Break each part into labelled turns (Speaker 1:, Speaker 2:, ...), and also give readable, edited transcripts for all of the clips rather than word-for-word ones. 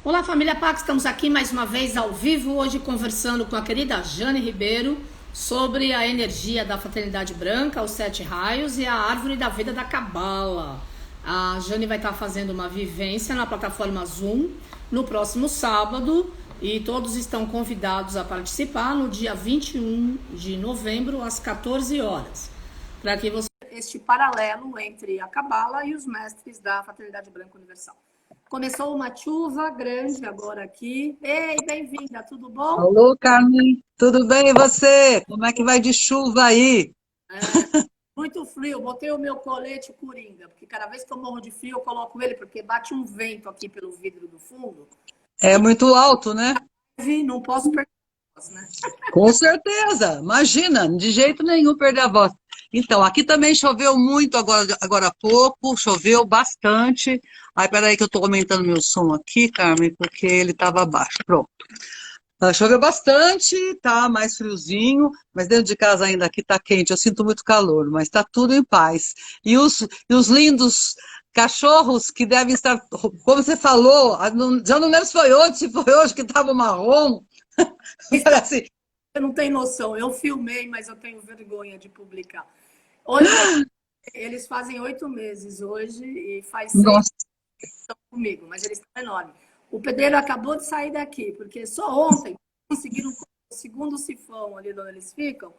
Speaker 1: Olá, família Pax, estamos aqui mais uma vez ao vivo, hoje conversando com a querida Jane Ribeiro sobre a energia da Fraternidade Branca, os 7 raios e a árvore da vida da Cabala. A Jane vai estar fazendo uma vivência na plataforma Zoom no próximo sábado e todos estão convidados a participar no dia 21 de novembro, às 14 horas, para que você este paralelo entre a Cabala e os mestres da Fraternidade Branca Universal. Começou uma chuva grande agora aqui. Ei, bem-vinda, tudo bom?
Speaker 2: Alô, Carmen, tudo bem e você? Como é que vai de chuva aí?
Speaker 1: Muito frio, botei o meu colete coringa, porque cada vez que eu morro de frio eu coloco ele, porque bate um vento aqui pelo vidro do fundo.
Speaker 2: É muito alto, né?
Speaker 1: E não posso perder a voz, né?
Speaker 2: Com certeza, imagina, de jeito nenhum perder a voz. Então, aqui também choveu muito agora há pouco, choveu bastante. Ai, peraí que eu estou aumentando meu som aqui, Carmen, porque ele estava baixo. Pronto. Choveu bastante, tá mais friozinho, mas dentro de casa ainda aqui tá quente, eu sinto muito calor, mas tá tudo em paz. E os lindos cachorros que devem estar, como você falou, já não lembro se foi ontem, se foi hoje que estava marrom, parece,
Speaker 1: Você não tem noção, eu filmei, mas eu tenho vergonha de publicar. Hoje eles fazem 8 meses hoje e faz 6
Speaker 2: nossa,
Speaker 1: comigo, mas eles estão enormes. O pedreiro acabou de sair daqui, porque só ontem conseguiram o segundo sifão ali onde eles ficam,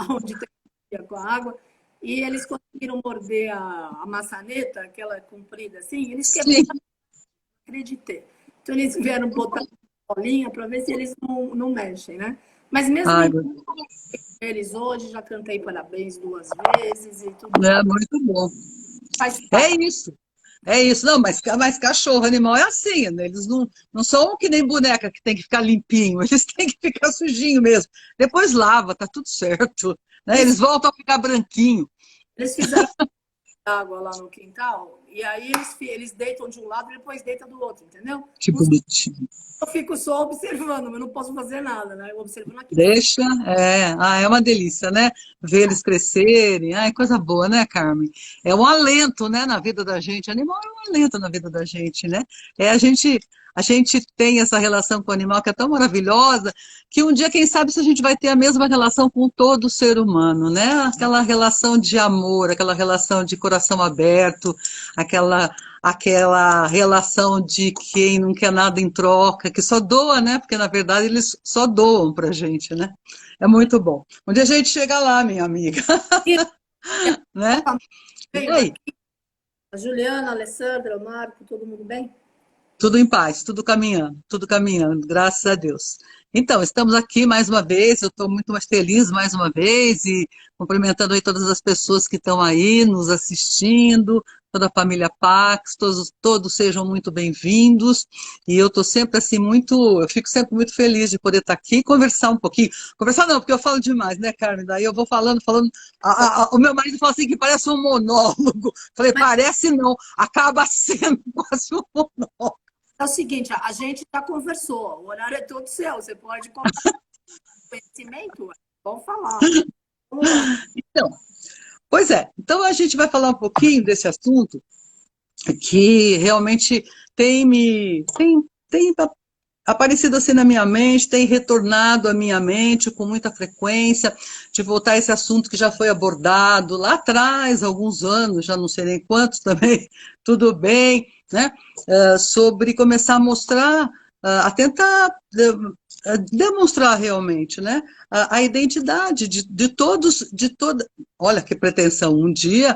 Speaker 1: onde tem com a água, e eles conseguiram morder a maçaneta, aquela comprida assim, eles quebraram,
Speaker 2: sim.
Speaker 1: acreditei. Então eles vieram botar uma bolinha para ver se eles não mexem, né? Mas mesmo
Speaker 2: Ai,
Speaker 1: em eles hoje, já cantei parabéns 2 vezes e tudo mais.
Speaker 2: é muito bom.
Speaker 1: Faz
Speaker 2: É
Speaker 1: parte.
Speaker 2: isso. É isso, não, mas cachorro, animal é assim, né? Eles não são que nem boneca que tem que ficar limpinho, eles têm que ficar sujinho mesmo. Depois lava, tá tudo certo, né?
Speaker 1: Eles,
Speaker 2: Eles voltam a ficar branquinho.
Speaker 1: eles fizeram água lá no quintal, e aí eles deitam de um lado e depois deitam do outro, entendeu?
Speaker 2: Que bonitinho.
Speaker 1: Eu fico só observando, mas não posso fazer nada, né? Eu observando aqui.
Speaker 2: Deixa, é uma delícia, né? Ver eles crescerem, ai, coisa boa, né, Carmen? É um alento, né, na vida da gente. Animal é um alento na vida da gente, né? A gente tem essa relação com o animal que é tão maravilhosa que um dia, quem sabe, se a gente vai ter a mesma relação com todo ser humano, né? Aquela relação de amor, aquela relação de coração aberto, aquela aquela relação de quem não quer nada em troca, que só doa, né? Porque na verdade eles só doam pra gente, né? É muito bom. Um dia a gente chega lá, minha amiga,
Speaker 1: E
Speaker 2: né? E
Speaker 1: veio
Speaker 2: aí?
Speaker 1: aqui, a Juliana, a Alessandra, o Marco, todo mundo bem?
Speaker 2: Tudo em paz, tudo caminhando, graças a Deus. Então, estamos aqui mais uma vez, eu estou muito mais feliz mais uma vez e cumprimentando aí todas as pessoas que estão aí nos assistindo, toda a família Pax, todos sejam muito bem-vindos. E eu estou sempre assim eu fico sempre muito feliz de poder estar aqui e conversar um pouquinho. Conversar não, porque eu falo demais, né, Carmen? Daí eu vou falando. O meu marido fala assim que parece um monólogo. Falei,
Speaker 1: Mas
Speaker 2: parece não, acaba sendo quase um monólogo.
Speaker 1: é o seguinte, a gente já conversou, o horário é todo seu, você pode compartilhar conhecimento, vamos falar. Vamos lá.
Speaker 2: Então, pois é, então a gente vai falar um pouquinho desse assunto que realmente tem aparecido assim na minha mente, tem retornado à minha mente com muita frequência, de voltar a esse assunto que já foi abordado lá atrás, alguns anos, já não sei nem quantos também, tudo bem, né? Sobre começar a mostrar, a tentar demonstrar realmente, né? A identidade de todos, de toda. Olha que pretensão, um dia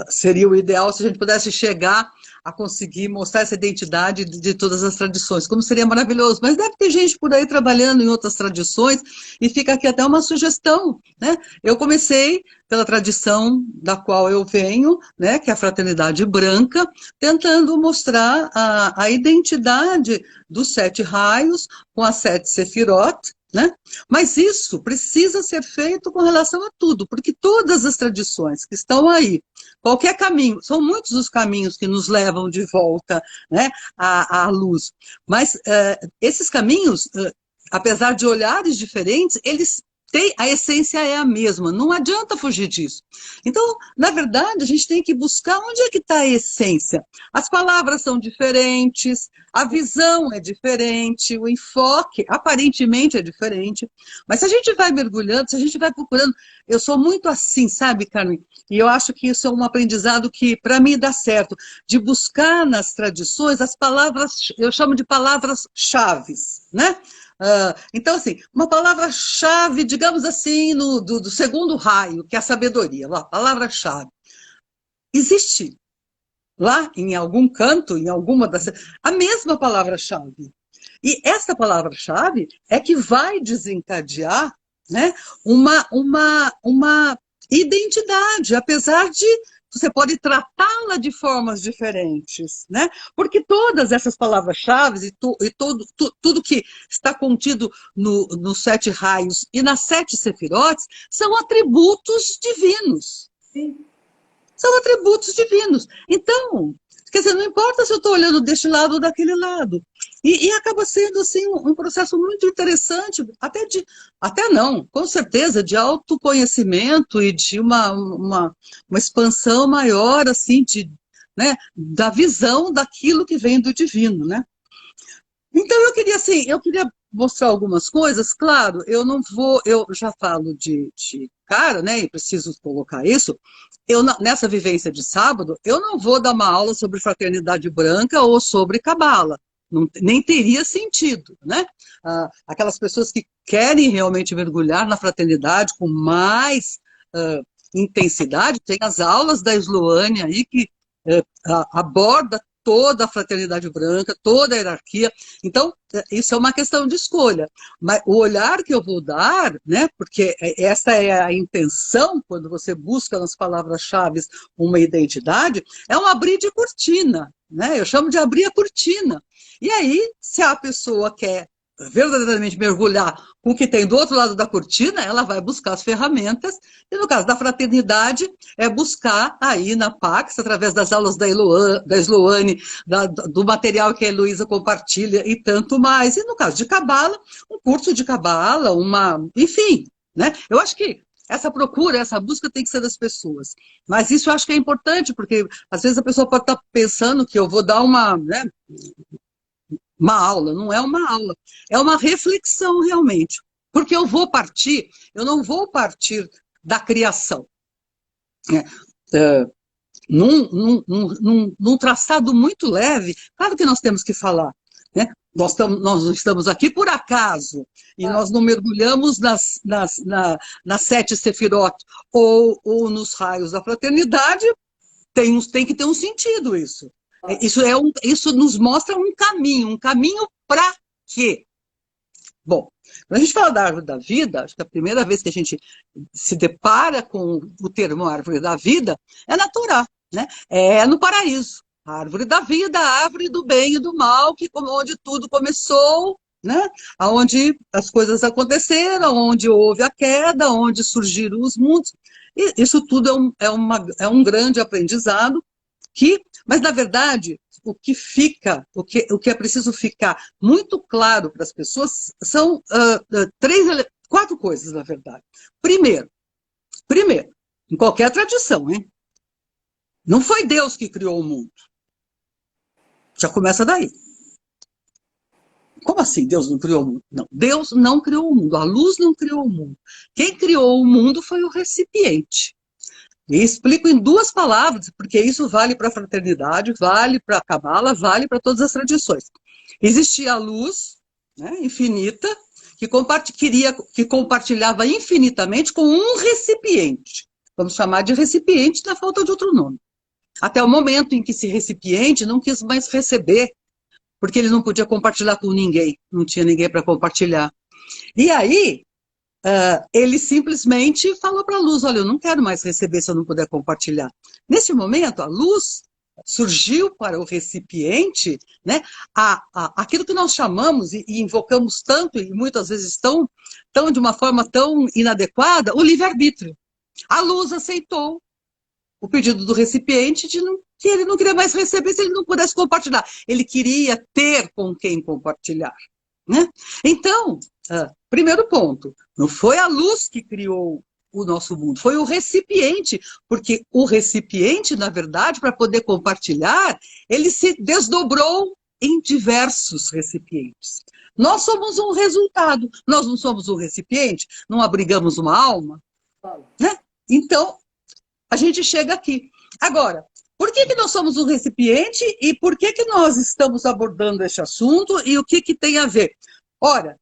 Speaker 2: seria o ideal se a gente pudesse chegar a conseguir mostrar essa identidade de todas as tradições, como seria maravilhoso, mas deve ter gente por aí trabalhando em outras tradições, e fica aqui até uma sugestão, né? Eu comecei pela tradição da qual eu venho, né, que é a Fraternidade Branca, tentando mostrar a identidade dos 7 raios com as 7 sefirot, né? Mas isso precisa ser feito com relação a tudo, porque todas as tradições que estão aí, qualquer caminho, são muitos os caminhos que nos levam de volta, né, à luz, mas esses caminhos, apesar de olhares diferentes, eles a essência é a mesma, não adianta fugir disso. Então, na verdade, a gente tem que buscar onde é que está a essência. As palavras são diferentes, a visão é diferente, o enfoque aparentemente é diferente, mas se a gente vai mergulhando, se a gente vai procurando, eu sou muito assim, sabe, Carmen? E eu acho que isso é um aprendizado que, para mim, dá certo, de buscar nas tradições as palavras, eu chamo de palavras-chaves, né? Então, assim, uma palavra-chave, digamos assim, do segundo raio, que é a sabedoria, a palavra-chave. Existe lá em algum canto, em alguma das... a mesma palavra-chave. E essa palavra-chave é que vai desencadear, né, uma identidade, apesar de você pode tratá-la de formas diferentes, né? Porque todas essas palavras-chave tudo que está contido nos sete raios e nas sete sefirotes são atributos divinos.
Speaker 1: Sim.
Speaker 2: São atributos divinos. Então, quer dizer, não importa se eu estou olhando deste lado ou daquele lado. E acaba sendo assim, um processo muito interessante, até não, com certeza, de autoconhecimento e de uma expansão maior, assim, né, da visão daquilo que vem do divino, né? Então, eu queria mostrar algumas coisas, claro, eu já falo de cara, né, e preciso colocar isso, nessa vivência de sábado, eu não vou dar uma aula sobre fraternidade branca ou sobre cabala, nem teria sentido, né? Aquelas pessoas que querem realmente mergulhar na fraternidade com mais intensidade, tem as aulas da Sloane aí que aborda toda a fraternidade branca, toda a hierarquia. Então, isso é uma questão de escolha. Mas o olhar que eu vou dar, né, porque essa é a intenção, quando você busca nas palavras-chave uma identidade, é um abrir de cortina, né? Eu chamo de abrir a cortina. E aí, se a pessoa quer verdadeiramente mergulhar com o que tem do outro lado da cortina, ela vai buscar as ferramentas, e no caso da fraternidade, é buscar aí na Pax, através das aulas da Sloane, do material que a Heloísa compartilha e tanto mais, e no caso de cabala, um curso de cabala, enfim, né? Eu acho que essa procura, essa busca tem que ser das pessoas. Mas isso eu acho que é importante, porque às vezes a pessoa pode estar pensando que eu vou dar né, uma aula, não é uma aula, é uma reflexão realmente, porque eu não vou partir da criação. Num traçado muito leve, claro que nós temos que falar, né? Nós não estamos aqui por acaso, e nós não mergulhamos nas sete sefirot ou nos raios da fraternidade, tem que ter um sentido isso. Isso nos mostra um caminho para quê? Bom, quando a gente fala da árvore da vida, acho que a primeira vez que a gente se depara com o termo árvore da vida é na Torá, né? É no paraíso. A árvore da vida, a árvore do bem e do mal, onde tudo começou, né? Onde as coisas aconteceram, onde houve a queda, onde surgiram os mundos. E isso tudo é um grande aprendizado. Mas, na verdade, o que é preciso ficar muito claro para as pessoas são quatro coisas, na verdade. Primeiro, em qualquer tradição, hein? Não foi Deus que criou o mundo. Já começa daí. Como assim Deus não criou o mundo? Não, Deus não criou o mundo, a luz não criou o mundo. Quem criou o mundo foi o recipiente. E explico em duas palavras, porque isso vale para a fraternidade, vale para a cabala, vale para todas as tradições. Existia a luz, né, infinita, que compartilhava infinitamente com um recipiente. Vamos chamar de recipiente na falta de outro nome. Até o momento em que esse recipiente não quis mais receber, porque ele não podia compartilhar com ninguém, não tinha ninguém para compartilhar. E aí, ele simplesmente falou para a luz, olha, eu não quero mais receber se eu não puder compartilhar. Nesse momento, a luz surgiu para o recipiente, né, aquilo que nós chamamos e invocamos tanto, e muitas vezes tão de uma forma tão inadequada, o livre-arbítrio. A luz aceitou o pedido do recipiente que ele não queria mais receber se ele não pudesse compartilhar. Ele queria ter com quem compartilhar, né? Então, Primeiro ponto, não foi a luz que criou o nosso mundo, foi o recipiente, porque o recipiente, na verdade, para poder compartilhar, ele se desdobrou em diversos recipientes. Nós somos um resultado, nós não somos um recipiente, não abrigamos uma alma, né? Então, a gente chega aqui. Agora, por que nós somos um recipiente e por que nós estamos abordando esse assunto e o que tem a ver? Ora,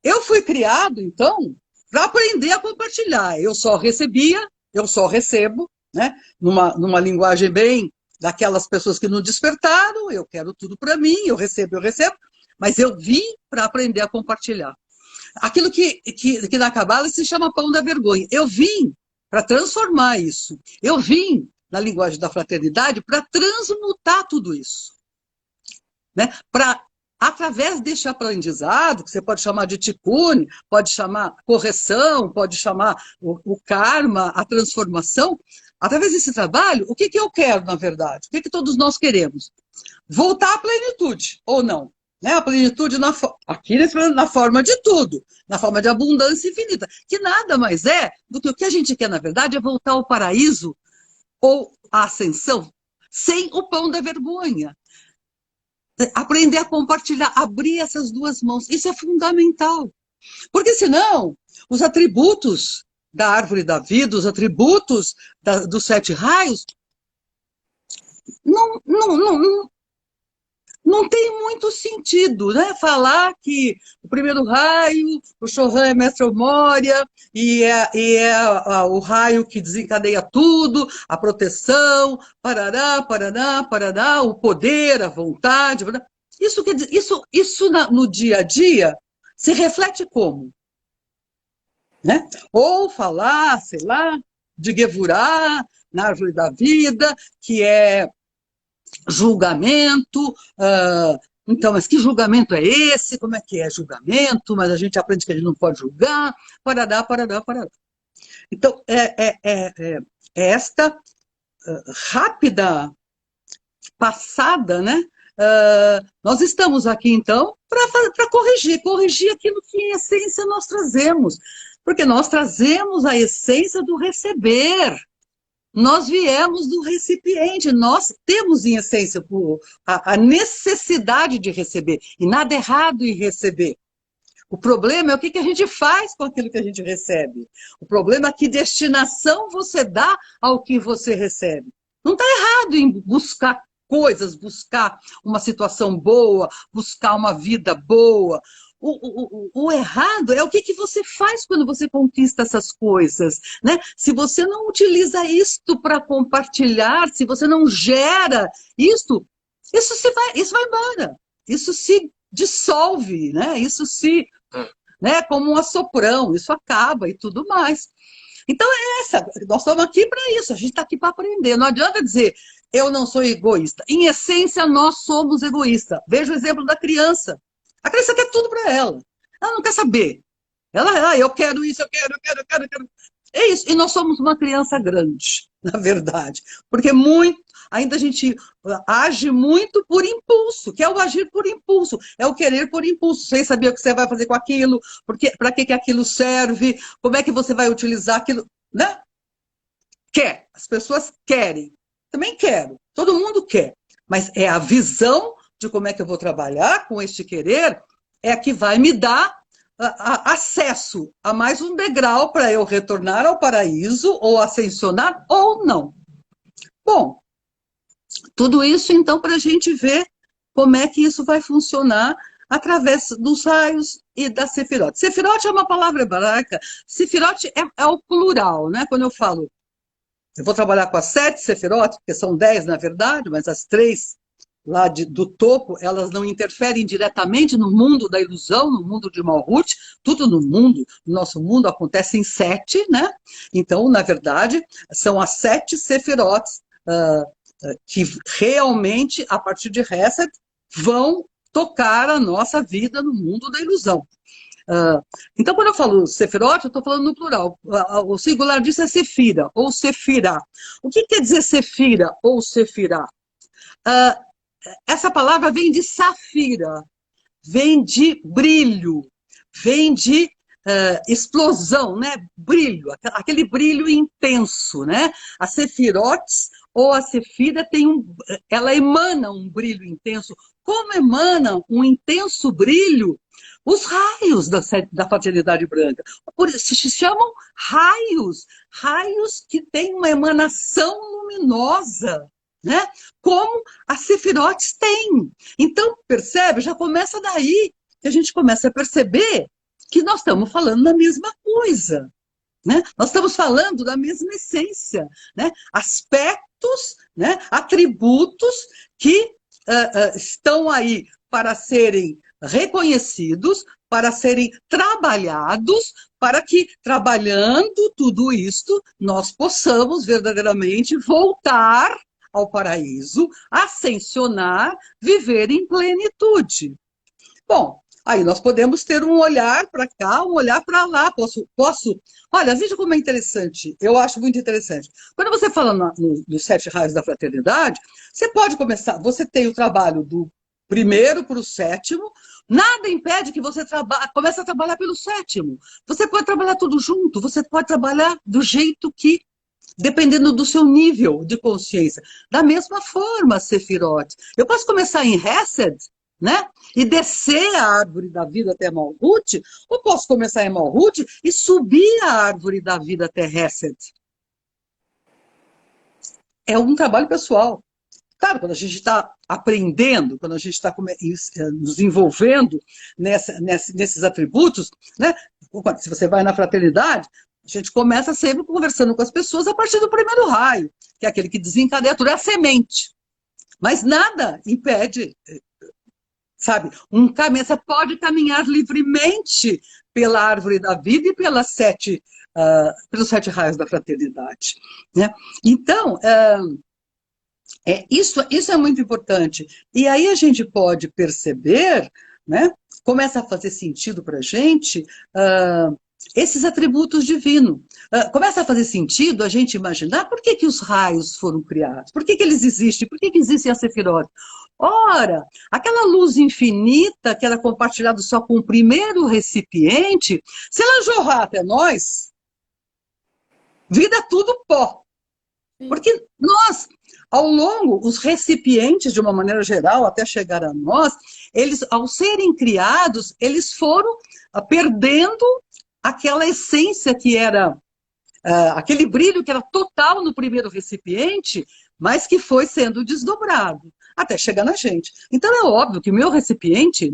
Speaker 2: eu fui criado, então, para aprender a compartilhar. Eu só recebia, eu só recebo, né? Numa linguagem bem daquelas pessoas que não despertaram, eu quero tudo para mim, eu recebo, mas eu vim para aprender a compartilhar. Aquilo que na Cabala se chama pão da vergonha. Eu vim para transformar isso. Eu vim, na linguagem da fraternidade, para transmutar tudo isso. Né? Através deste aprendizado, que você pode chamar de tikkun, pode chamar correção, pode chamar o karma, a transformação, através desse trabalho, o que eu quero, na verdade? O que todos nós queremos? Voltar à plenitude, ou não? Né? A plenitude aqui na forma de tudo, na forma de abundância infinita, que nada mais é do que o que a gente quer, na verdade, é voltar ao paraíso ou à ascensão, sem o pão da vergonha. Aprender a compartilhar, abrir essas duas mãos, isso é fundamental. Porque senão, os atributos da árvore da vida, os atributos dos 7 raios, não tem muito sentido, né? Falar que o primeiro raio, o Chohan é mestre Moria, e é o raio que desencadeia tudo, a proteção, parará, paraná, paraná, o poder, a vontade. Isso no dia a dia se reflete como? Né? Ou falar, sei lá, de Gevurah, na árvore da vida, que é julgamento, então, mas que julgamento é esse? Como é que é julgamento? Mas a gente aprende que a gente não pode julgar, parará. Então, esta rápida passada, né? Nós estamos aqui, então, para corrigir aquilo que em essência nós trazemos, porque nós trazemos a essência do receber. Nós viemos do recipiente, nós temos em essência a necessidade de receber, e nada errado em receber. O problema é o que a gente faz com aquilo que a gente recebe. O problema é que destinação você dá ao que você recebe. Não está errado em buscar coisas, buscar uma situação boa, buscar uma vida boa. O errado é o que você faz quando você conquista essas coisas, né? Se você não utiliza isto para compartilhar, se você não gera isto, isso vai embora, isso se dissolve, né? Isso né? Como um assoprão, isso acaba e tudo mais. Então nós estamos aqui para isso, a gente está aqui para aprender. Não adianta dizer eu não sou egoísta. Em essência, nós somos egoístas. Veja o exemplo da criança. A criança quer tudo para ela. Ela não quer saber. Eu quero isso, eu quero. É isso. E nós somos uma criança grande, na verdade. Porque ainda a gente age muito por impulso, que é o agir por impulso, é o querer por impulso, sem saber o que você vai fazer com aquilo, para que aquilo serve, como é que você vai utilizar aquilo, né? Quer. As pessoas querem. Também quero. Todo mundo quer. Mas é a visão de como é que eu vou trabalhar com este querer, é que vai me dar acesso a mais um degrau para eu retornar ao paraíso, ou ascensionar, ou não. Bom, tudo isso, então, para a gente ver como é que isso vai funcionar através dos raios e da Sefirot. Sefirot é uma palavra hebraica, Sefirot é o plural, né? Quando eu falo, eu vou trabalhar com as 7 Sefirot, porque são 10 na verdade, mas as 3 lá do topo, elas não interferem diretamente no mundo da ilusão, no mundo de Malhut, tudo no nosso mundo acontece em 7, né? Então, na verdade, são as 7 Sefirot que realmente, a partir de Hesed, vão tocar a nossa vida no mundo da ilusão. Então, quando eu falo Sefirot, eu estou falando no plural. O singular disso é Sefira, ou Sefirá. O que quer dizer Sefira ou Sefirá? Essa palavra vem de safira, vem de brilho. vem de explosão, né? Brilho, aquele brilho intenso, né? A Sefirotes ou a Sefira ela emana um brilho intenso. Como emana um intenso brilho os raios da fraternidade branca? Por isso se chamam raios, raios que têm uma emanação luminosa, né? Como a Sefirotes tem. Então, percebe? Já começa daí que a gente começa a perceber que nós estamos falando da mesma coisa, né? Nós estamos falando da mesma essência, né? Aspectos, né? Atributos que estão aí para serem reconhecidos, para serem trabalhados, para que, trabalhando tudo isto, nós possamos verdadeiramente voltar ao paraíso, ascensionar, viver em plenitude. Bom, aí nós podemos ter um olhar para cá, um olhar para lá. Olha, veja como é interessante, eu acho muito interessante. Quando você fala nos 7 raios da fraternidade, você pode começar, você tem o trabalho do primeiro para o 7º, nada impede que você comece a trabalhar pelo 7º. Você pode trabalhar tudo junto, você pode trabalhar do jeito que, dependendo do seu nível de consciência. Da mesma forma, Sefirot. Eu posso começar em Hesed, né? E descer a árvore da vida até Malhut, ou posso começar em Malhut e subir a árvore da vida até Hesed. É um trabalho pessoal. Claro, quando a gente está aprendendo, quando a gente está nos envolvendo nesses atributos, né? Se você vai na fraternidade, a gente começa sempre conversando com as pessoas a partir do primeiro raio, que é aquele que desencadeia tudo, é a semente. Mas nada impede, sabe? Você pode caminhar livremente pela árvore da vida e pelos 7 raios da fraternidade, né? Então, isso é muito importante. E aí a gente pode perceber, né? Começa a fazer sentido para a gente esses atributos divinos. Começa a fazer sentido a gente imaginar por que os raios foram criados, por que eles existem, por que existem as Sefirot. Ora, aquela luz infinita que era compartilhada só com o primeiro recipiente, se ela jorrar até nós, vira tudo pó. Porque nós, ao longo, os recipientes, de uma maneira geral, até chegar a nós, eles, ao serem criados, eles foram perdendo aquela essência que era, aquele brilho que era total no primeiro recipiente, mas que foi sendo desdobrado, até chegar na gente. Então é óbvio que o meu recipiente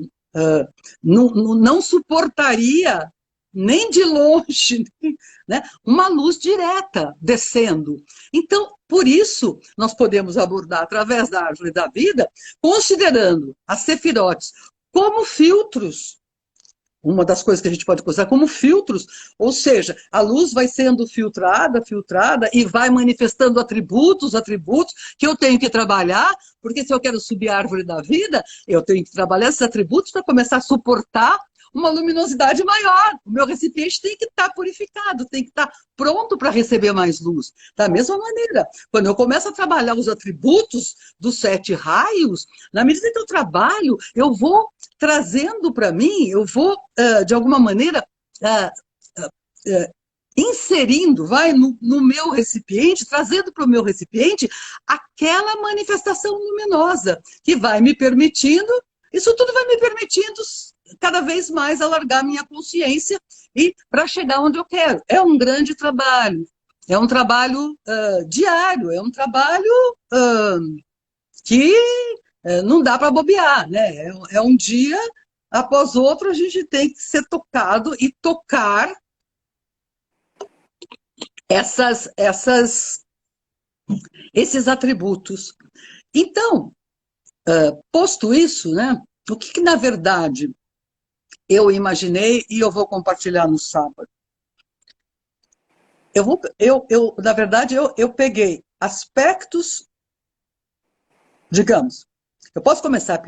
Speaker 2: não suportaria nem de longe, né, uma luz direta descendo. Então, por isso, nós podemos abordar através da árvore da vida, considerando as sefirotes como filtros. Uma das coisas que a gente pode considerar como filtros, ou seja, a luz vai sendo filtrada, e vai manifestando atributos que eu tenho que trabalhar, porque se eu quero subir a árvore da vida, eu tenho que trabalhar esses atributos para começar a suportar uma luminosidade maior. O meu recipiente tem que estar purificado, tem que estar pronto para receber mais luz. Da mesma maneira, quando eu começo a trabalhar os atributos dos 7 raios, na medida que eu trabalho, eu vou trazendo para mim, eu vou, de alguma maneira, inserindo, no meu recipiente, trazendo para o meu recipiente aquela manifestação luminosa que vai me permitindo, isso tudo vai me permitindo cada vez mais alargar minha consciência e para chegar onde eu quero. É um grande trabalho, é um trabalho diário, é um trabalho que não dá para bobear, né? É um dia após outro, a gente tem que ser tocado e tocar esses atributos. Então, posto isso, né? O que na verdade eu imaginei e eu vou compartilhar no sábado. Na verdade, eu peguei aspectos, digamos, eu posso começar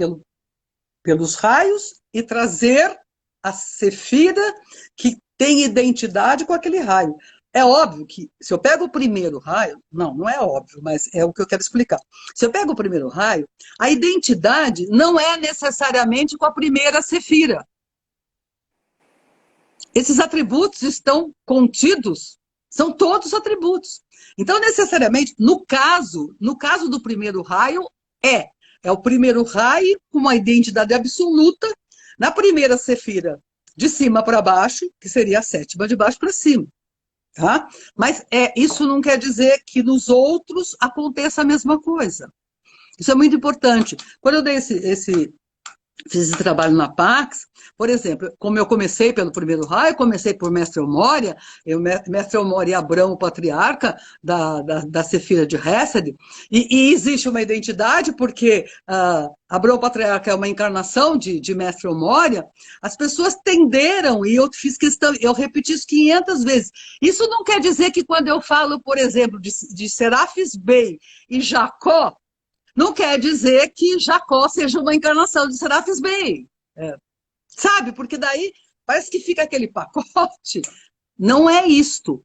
Speaker 2: pelos raios e trazer a Sefira que tem identidade com aquele raio. É óbvio que, se eu pego o primeiro raio, não é óbvio, mas é o que eu quero explicar. Se eu pego o primeiro raio, a identidade não é necessariamente com a primeira Sefira. esses atributos estão contidos, são todos atributos. Então, necessariamente, no caso do primeiro raio, é o primeiro raio com uma identidade absoluta, na primeira sefira, de cima para baixo, que seria a sétima de baixo para cima. Tá? Mas isso não quer dizer que nos outros aconteça a mesma coisa. Isso é muito importante. Quando eu dei fiz esse trabalho na Pax, por exemplo, como eu comecei pelo primeiro raio, comecei por Mestre Elmória, Mestre Elmória Abrão, o patriarca da Sefira de Hesed, e existe uma identidade, porque Abrão, o patriarca, é uma encarnação de Mestre Elmória, as pessoas tenderam, e eu fiz questão, eu repeti isso 500 vezes. Isso não quer dizer que quando eu falo, por exemplo, de Serafis Bey e Jacó, não quer dizer que Jacó seja uma encarnação de Serafis Bey. Sabe? Porque daí parece que fica aquele pacote. Não é isto.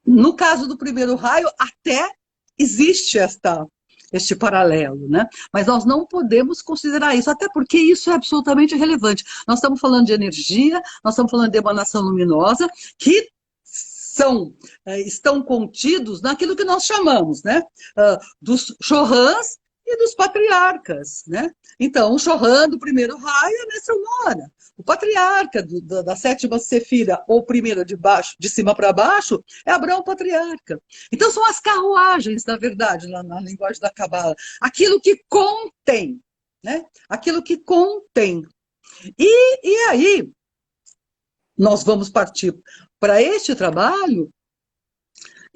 Speaker 2: No caso do primeiro raio, até existe este paralelo, né? Mas nós não podemos considerar isso, até porque isso é absolutamente irrelevante. Nós estamos falando de energia, nós estamos falando de emanação luminosa, que estão contidos naquilo que nós chamamos, né, dos Chorãs e dos patriarcas, né? Então, o Chorã do primeiro raio é Mestre Elmória. O patriarca da sétima sefira, ou primeira de cima para baixo, é Abrão, patriarca. Então, são as carruagens, na verdade, na linguagem da Cabala. Aquilo que contém, né? Aquilo que contém. E aí, nós vamos partir para este trabalho,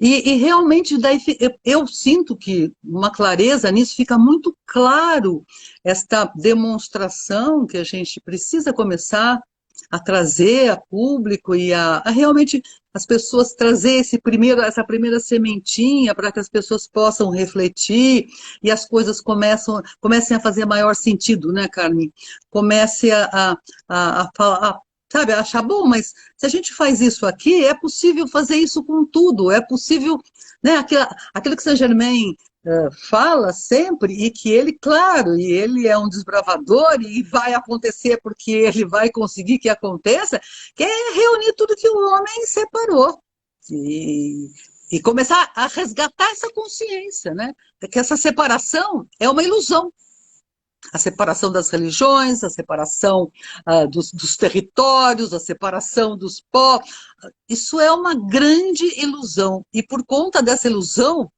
Speaker 2: e realmente daí eu sinto que uma clareza nisso, fica muito claro esta demonstração que a gente precisa começar a trazer a público e a realmente as pessoas trazer essa primeira sementinha para que as pessoas possam refletir e as coisas comecem a fazer maior sentido, né, Carmen? Comece a sabe, achar, bom, mas se a gente faz isso aqui, é possível fazer isso com tudo, é possível, né, aquilo que Saint-Germain fala sempre, e que ele, claro, e ele é um desbravador, e vai acontecer porque ele vai conseguir que aconteça, que é reunir tudo que o homem separou, e começar a resgatar essa consciência, né, que essa separação é uma ilusão. A separação das religiões, a separação dos territórios, a separação dos povos. Isso é uma grande ilusão. E por conta dessa ilusão,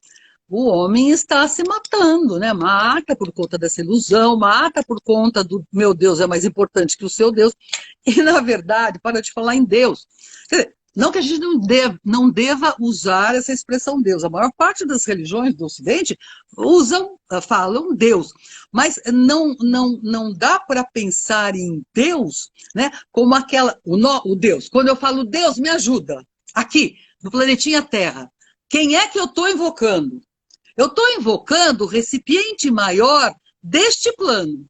Speaker 2: o homem está se matando, né? Mata por conta dessa ilusão, mata por conta do meu Deus é mais importante que o seu Deus. E, na verdade, para de falar em Deus. Quer dizer, não que a gente não deva usar essa expressão Deus. A maior parte das religiões do Ocidente falam Deus. Mas não dá para pensar em Deus, né, como o Deus. Quando eu falo Deus, me ajuda. Aqui, no planetinha Terra. Quem é que eu estou invocando? Eu estou invocando o recipiente maior deste plano.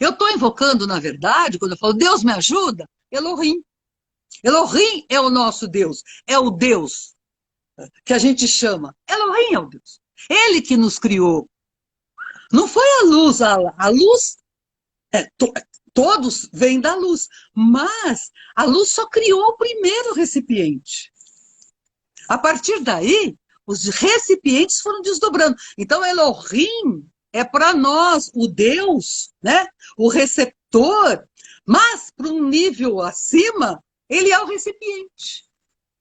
Speaker 2: Eu estou invocando, na verdade, quando eu falo Deus me ajuda, Elohim. Elohim é o nosso Deus, é o Deus que a gente chama. Elohim é o Deus. Ele que nos criou. Não foi a luz, todos vêm da luz, mas a luz só criou o primeiro recipiente. A partir daí, os recipientes foram desdobrando. Então, Elohim é para nós o Deus, né? O receptor, mas para um nível acima, ele é o recipiente.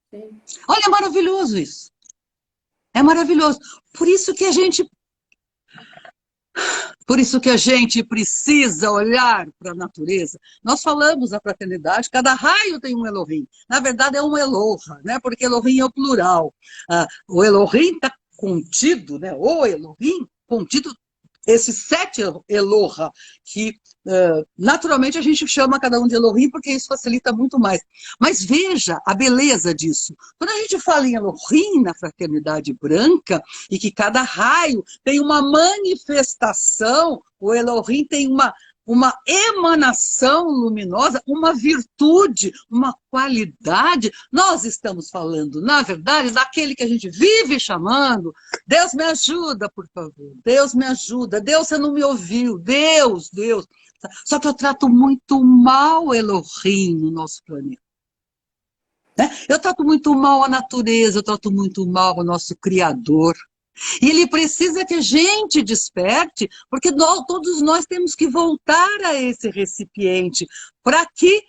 Speaker 2: Sim. Olha, é maravilhoso isso. É maravilhoso. Por isso que a gente precisa olhar para a natureza. Nós falamos da fraternidade, cada raio tem um Elohim. Na verdade, é um Eloha, né? Porque Elohim é o plural. O Elohim está contido, né? O Elohim contido, esses 7 Eloha, que naturalmente a gente chama cada um de Elohim, porque isso facilita muito mais. Mas veja a beleza disso. Quando a gente fala em Elohim na fraternidade branca, e que cada raio tem uma manifestação, o Elohim tem uma emanação luminosa, uma virtude, uma qualidade. Nós estamos falando, na verdade, daquele que a gente vive chamando. Deus me ajuda, por favor. Deus me ajuda. Deus, você não me ouviu. Deus, Deus. Só que eu trato muito mal Elohim no nosso planeta. Eu trato muito mal a natureza, eu trato muito mal o nosso Criador. E ele precisa que a gente desperte, porque todos nós temos que voltar a esse recipiente, para que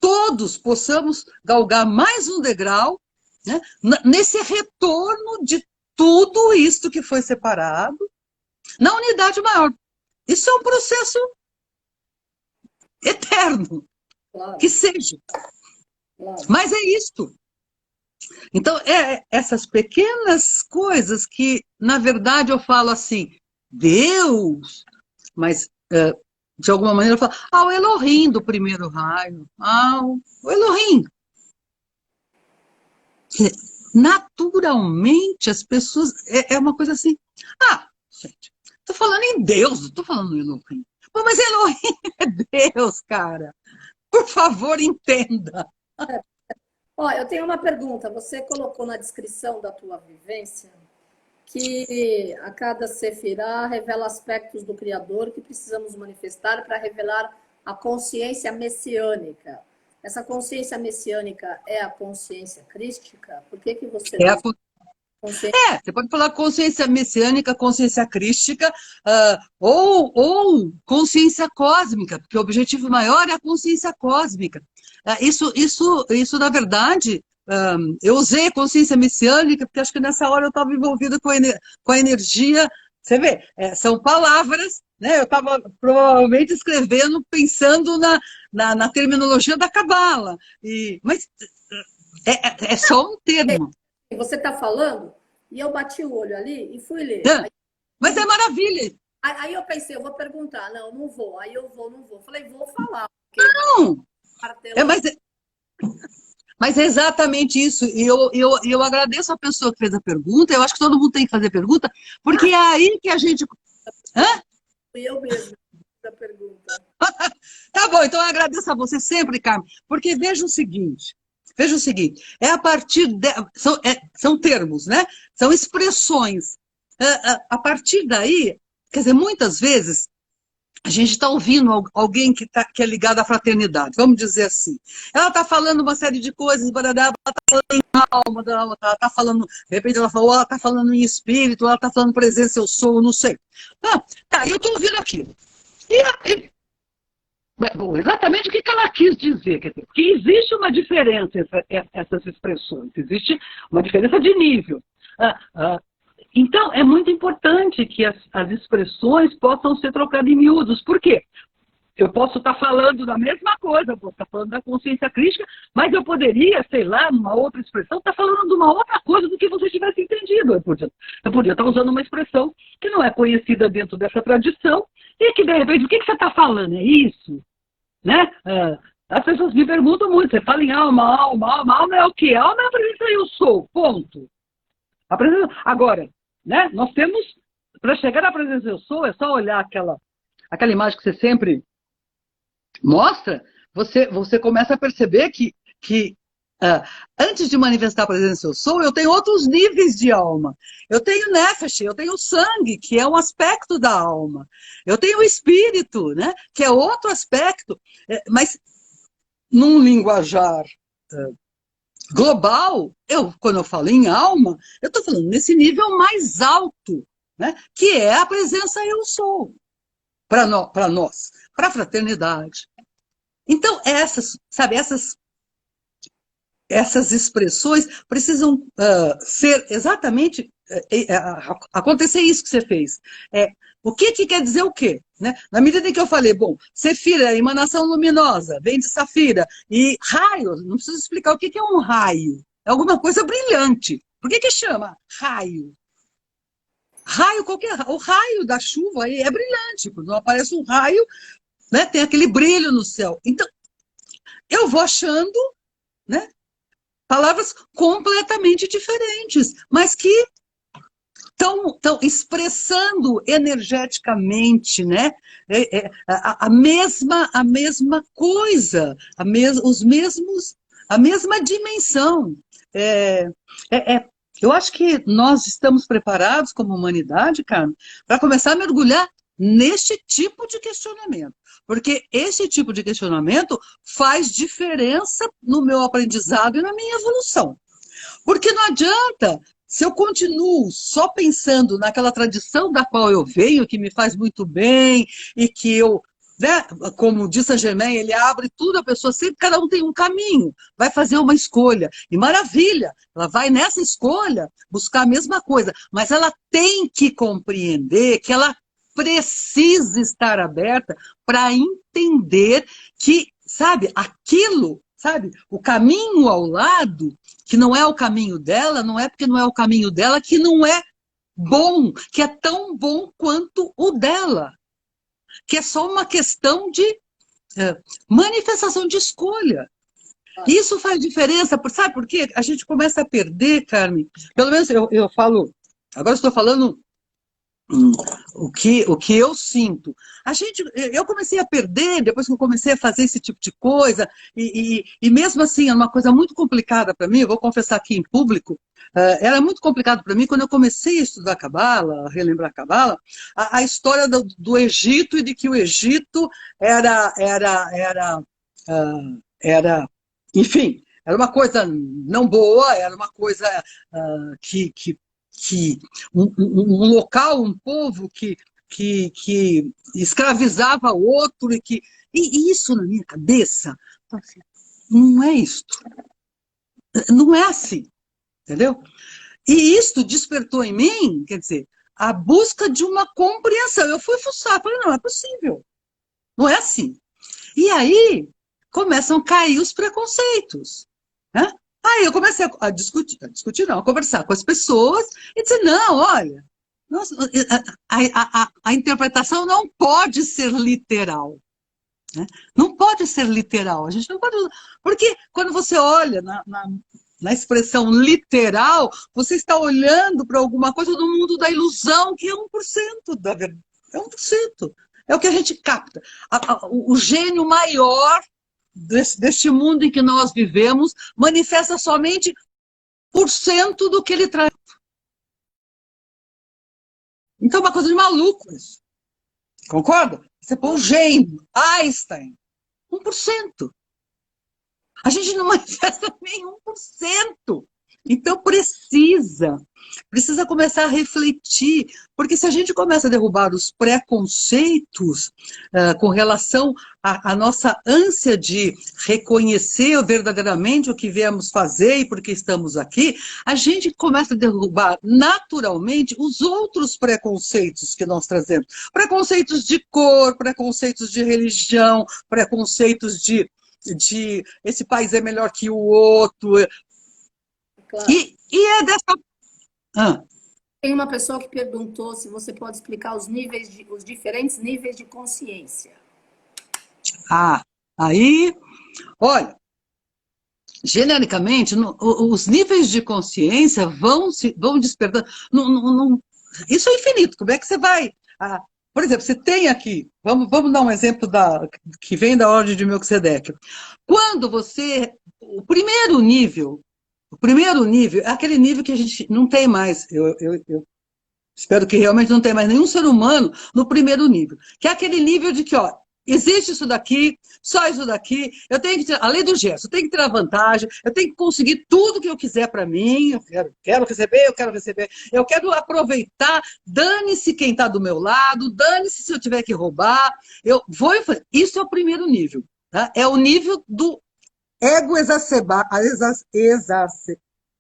Speaker 2: todos possamos galgar mais um degrau, né, nesse retorno de tudo isto que foi separado, na unidade maior. Isso é um processo eterno,
Speaker 1: Claro,
Speaker 2: que seja.
Speaker 1: claro.
Speaker 2: Mas é isto. Então, essas pequenas coisas que, na verdade, eu falo assim, Deus, mas, de alguma maneira, eu falo, o Elohim do primeiro raio, o Elohim. Naturalmente, as pessoas, é uma coisa assim, gente, estou falando em Deus, não estou falando em Elohim. Mas Elohim é Deus, cara. Por favor, entenda.
Speaker 1: Ó, eu tenho uma pergunta. Você colocou na descrição da tua vivência que a cada sefirá revela aspectos do Criador que precisamos manifestar para revelar a consciência messiânica. Essa consciência messiânica é a consciência crística? Por que que você diz consciência?
Speaker 2: Você pode falar consciência messiânica, consciência crística, ou consciência cósmica, porque o objetivo maior é a consciência cósmica. Isso, na verdade, eu usei consciência messiânica, porque acho que nessa hora eu estava envolvida com a energia. Você vê, são palavras, né? Eu estava provavelmente escrevendo, pensando na terminologia da Cabala. Mas é só um termo.
Speaker 1: Você está falando, e eu bati o olho ali e fui ler.
Speaker 2: Mas é maravilha.
Speaker 1: Aí eu pensei, eu vou perguntar. Não vou. Aí eu vou, não vou. Falei, vou falar.
Speaker 2: Não! Mas é exatamente isso. E eu agradeço a pessoa que fez a pergunta. Eu acho que todo mundo tem que fazer pergunta, porque é aí que a gente...
Speaker 1: Fui eu mesmo a pergunta.
Speaker 2: Tá bom, então eu agradeço a você sempre, Carmen, porque veja o seguinte, é a partir são termos, né? São expressões. A partir daí, quer dizer, muitas vezes a gente está ouvindo alguém que é ligado à fraternidade, vamos dizer assim. Ela está falando uma série de coisas, ela está falando em alma, ela está falando, de repente ela está falando em espírito, ela está falando presença, eu sou, não sei. Eu estou ouvindo aquilo. Bom, exatamente o que ela quis dizer, quer dizer, porque existe uma diferença entre essas expressões, existe uma diferença de nível. Então, é muito importante que as expressões possam ser trocadas em miúdos. Por quê? Eu posso estar falando da mesma coisa, eu posso estar falando da consciência crítica, mas eu poderia, sei lá, numa outra expressão, estar falando de uma outra coisa do que você tivesse entendido. Eu podia estar usando uma expressão que não é conhecida dentro dessa tradição, e que, de repente, o que você está falando? É isso? Né? As pessoas me perguntam muito, você fala em alma é o quê? Alma é a presença eu sou, ponto. Agora, né, nós temos, para chegar à presença eu sou, é só olhar aquela imagem que você sempre mostra, você começa a perceber que antes de manifestar a presença eu sou, eu tenho outros níveis de alma. Eu tenho nefesh, eu tenho sangue, que é um aspecto da alma. Eu tenho o espírito, né, que é outro aspecto. Mas num linguajar global, quando eu falo em alma, eu estou falando nesse nível mais alto, né, que é a presença eu sou. Para nós, para a fraternidade. Então, essas expressões precisam ser exatamente acontecer isso que você fez. O que quer dizer o quê? Né? Na medida em que eu falei, bom, Sefira é emanação luminosa, vem de Safira, e raio, não preciso explicar o que é um raio. É alguma coisa brilhante. Por que chama raio? Raio, o raio da chuva é brilhante. Quando aparece um raio, né, tem aquele brilho no céu. Então, eu vou achando, né, palavras completamente diferentes, mas que estão expressando energeticamente, né? A mesma coisa, a mesma dimensão. É, eu acho que nós estamos preparados como humanidade, Carmen, para começar a mergulhar neste tipo de questionamento. Porque esse tipo de questionamento faz diferença no meu aprendizado e na minha evolução. Porque não adianta, se eu continuo só pensando naquela tradição da qual eu venho, que me faz muito bem, e que eu, né, como disse a Germain, ele abre tudo, a pessoa sempre, cada um tem um caminho, vai fazer uma escolha. E maravilha, ela vai nessa escolha buscar a mesma coisa, mas ela tem que compreender que ela precisa estar aberta para entender que, sabe, aquilo, sabe, o caminho ao lado, que não é o caminho dela, não é porque não é o caminho dela que não é bom, que é tão bom quanto o dela, que é só uma questão de manifestação de escolha. Isso faz diferença, sabe por quê? A gente começa a perder, Carmen, pelo menos eu falo, agora estou falando o que eu sinto. Eu comecei a perder depois que eu comecei a fazer esse tipo de coisa, e mesmo assim, é uma coisa muito complicada para mim, eu vou confessar aqui em público, era muito complicado para mim quando eu comecei a estudar Cabala, a relembrar Cabala, a história do Egito e de que o Egito era, enfim, era uma coisa não boa, era uma coisa que um local, um povo que escravizava outro e isso na minha cabeça, não é isto, não é assim, entendeu? E isto despertou em mim, quer dizer, a busca de uma compreensão. Eu fui fuçar, falei, não é possível, não é assim. E aí começam a cair os preconceitos, né? Aí eu comecei a discutir não, a conversar com as pessoas e dizer, não, olha, nossa, a interpretação não pode ser literal. Né? Não pode ser literal. A gente não pode. Porque quando você olha na expressão literal, você está olhando para alguma coisa do mundo da ilusão, que é 1% da verdade. É 1%. É o que a gente capta. O gênio maior deste mundo em que nós vivemos manifesta somente 1% do que ele traz. Então, é uma coisa de maluco isso. Concorda? Você põe um gênio, Einstein, 1%. A gente não manifesta nem 1%. Então precisa começar a refletir, porque se a gente começa a derrubar os preconceitos com relação à nossa ânsia de reconhecer verdadeiramente o que viemos fazer e por que estamos aqui, a gente começa a derrubar naturalmente os outros preconceitos que nós trazemos. Preconceitos de cor, preconceitos de religião, preconceitos de esse país é melhor que o outro.
Speaker 1: Claro.
Speaker 2: E é dessa...
Speaker 1: Tem uma pessoa que perguntou se você pode explicar os diferentes níveis de consciência.
Speaker 2: Aí, olha, genericamente, os níveis de consciência vão despertando. Isso é infinito. Como é que você vai... por exemplo, você tem aqui, vamos dar um exemplo que vem da ordem de Melquisedeque. Quando o primeiro nível é aquele nível que a gente não tem mais. Eu espero que realmente não tenha mais nenhum ser humano no primeiro nível. Que é aquele nível de que, existe isso daqui, só isso daqui, eu tenho que tirar, a lei do gesto, eu tenho que tirar vantagem, eu tenho que conseguir tudo que eu quiser para mim, eu quero receber, eu quero aproveitar, dane-se quem está do meu lado, dane-se se eu tiver que roubar, isso é o primeiro nível, tá? É o nível do ego exacerbado,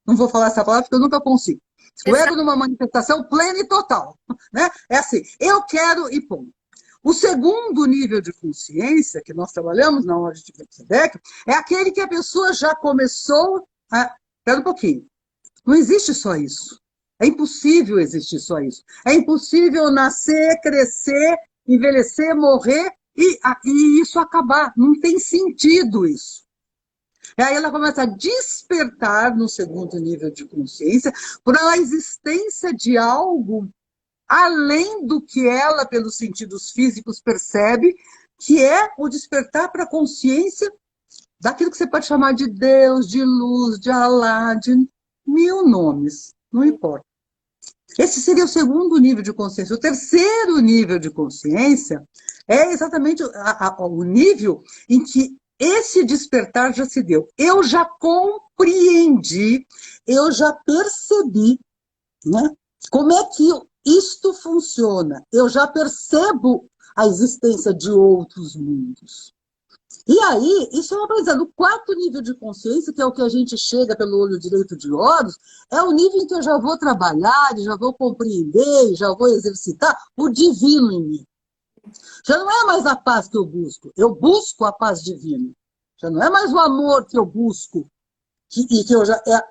Speaker 2: não vou falar essa palavra porque eu nunca consigo. O ego numa manifestação plena e total, né? É assim, eu quero e ponto. O segundo nível de consciência que nós trabalhamos na ordem de Melquisedeque é aquele que a pessoa já começou a... Espera um pouquinho. Não existe só isso. É impossível existir só isso. É impossível nascer, crescer, envelhecer, morrer e isso acabar. Não tem sentido isso. E aí ela começa a despertar no segundo nível de consciência para a existência de algo além do que ela, pelos sentidos físicos, percebe, que é o despertar para a consciência daquilo que você pode chamar de Deus, de luz, de Alá, de mil nomes, não importa. Esse seria o segundo nível de consciência. O terceiro nível de consciência é exatamente o nível em que esse despertar já se deu. Eu já compreendi, eu já percebi, né, como é que isto funciona. Eu já percebo a existência de outros mundos. E aí, isso é um aprendizado. O quarto nível de consciência, que é o que a gente chega pelo olho direito de Horus, é o nível em que eu já vou trabalhar, já vou compreender, já vou exercitar o divino em mim. Já não é mais a paz que eu busco a paz divina. Já não é mais o amor que eu busco,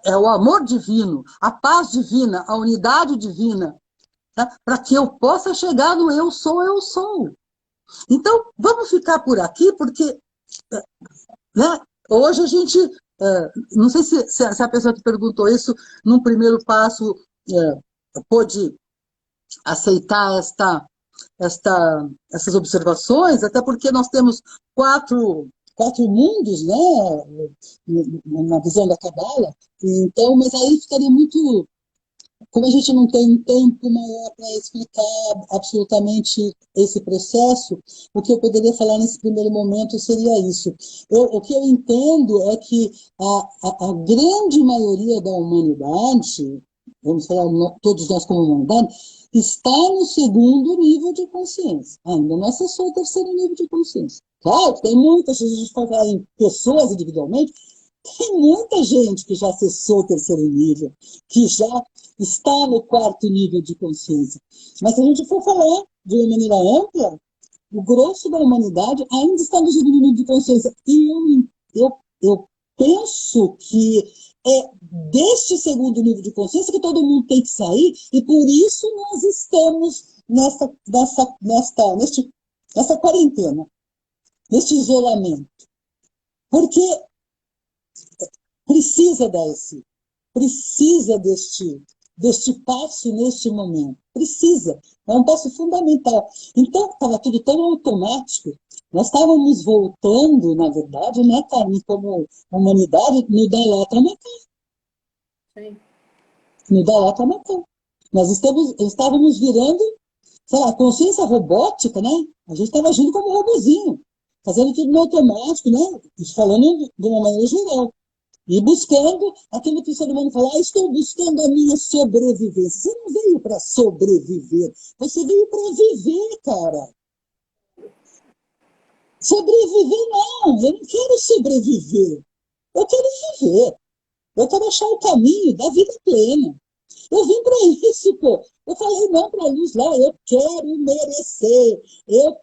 Speaker 2: é o amor divino, a paz divina, a unidade divina, tá? Para que eu possa chegar no eu sou, eu sou. Então, vamos ficar por aqui, porque, né, hoje a gente, não sei se a pessoa que perguntou isso, num primeiro passo, pôde aceitar essas observações, até porque nós temos quatro mundos, né, na visão da Cabala, então, mas aí ficaria muito. Como a gente não tem um tempo maior para explicar absolutamente esse processo, o que eu poderia falar nesse primeiro momento seria isso. O que eu entendo é que a grande maioria da humanidade, vamos falar todos nós como humanidade, está no segundo nível de consciência. Ainda não acessou o terceiro nível de consciência. Claro, tem muitas, se a gente for falar em pessoas individualmente, tem muita gente que já acessou o terceiro nível, que já está no quarto nível de consciência. Mas se a gente for falar de uma maneira ampla, o grosso da humanidade ainda está no segundo nível de consciência. E eu penso que é deste segundo nível de consciência que todo mundo tem que sair, e por isso nós estamos nessa quarentena, neste isolamento. Porque precisa precisa deste passo neste momento. Precisa. É um passo fundamental. Então, estava tudo tão automático. Nós estávamos voltando, na verdade, né, Carmen, como humanidade, no Dalai Lama. No Dalai Lama. Nós estávamos virando, sei lá, consciência robótica, né? A gente estava agindo como um robozinho, fazendo tudo no automático, né? Falando de uma maneira geral. E buscando aquilo que o ser humano fala, estou buscando a minha sobrevivência. Você não veio para sobreviver, você veio para viver, cara. Sobreviver não, eu não quero sobreviver. Eu quero viver. Eu quero achar o caminho da vida plena. Eu vim para isso, pô. Eu falei não para a luz lá, eu quero merecer, eu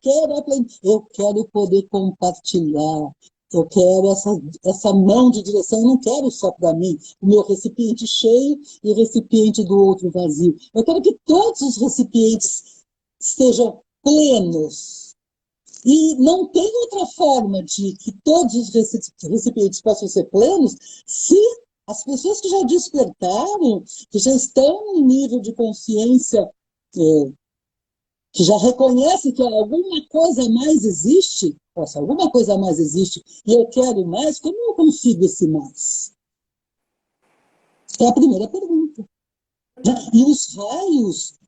Speaker 2: quero poder compartilhar. Eu quero essa mão de direção, eu não quero só para mim, o meu recipiente cheio e o recipiente do outro vazio. Eu quero que todos os recipientes estejam plenos. E não tem outra forma de que todos os recipientes possam ser plenos se as pessoas que já despertaram, que já estão em nível de consciência, que já reconhecem que alguma coisa a mais existe, se alguma coisa a mais existe e eu quero mais, como eu consigo esse mais? É a primeira pergunta. E os raios